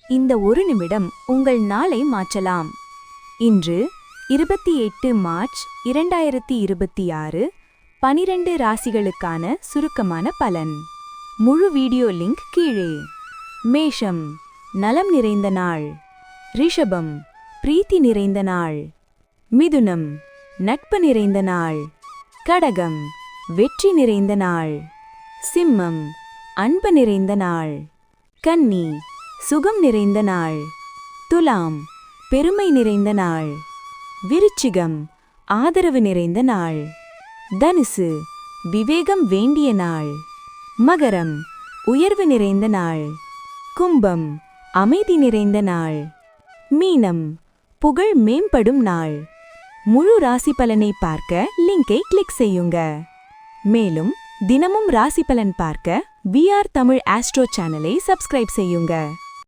இந்த ஒரு நிமிடம் உங்கள் நாளை மாற்றலாம். இன்று 28 மார்ச் 2026 12 ராசிகளுக்கான சுருக்கமான பலன். முழு வீடியோ லிங்க் கீழே. மேஷம், நலம் நிறைந்த நாள். ரிஷபம், பிரீத்தி நிறைந்த நாள். மிதுனம், நட்பு நிறைந்த நாள். கடகம், வெற்றி நிறைந்த நாள். சிம்மம், அன்பு நிறைந்த நாள். கன்னி, சுகம் நிறைந்த நாள். துலாம், பெருமை நிறைந்த நாள். விருச்சிகம், ஆதரவு நிறைந்த நாள். தனுசு, விவேகம் வேண்டிய நாள். மகரம், உயர்வு நிறைந்த நாள். கும்பம், அமைதி நிறைந்த நாள். மீனம், புகழ் மேம்படும் நாள். முழு ராசி பலனை பார்க்க லிங்கை கிளிக் செய்யுங்க. மேலும் தினமும் ராசி பலன் பார்க்க VR தமிழ் ஆஸ்ட்ரோ சேனலை சப்ஸ்கிரைப் செய்யுங்க.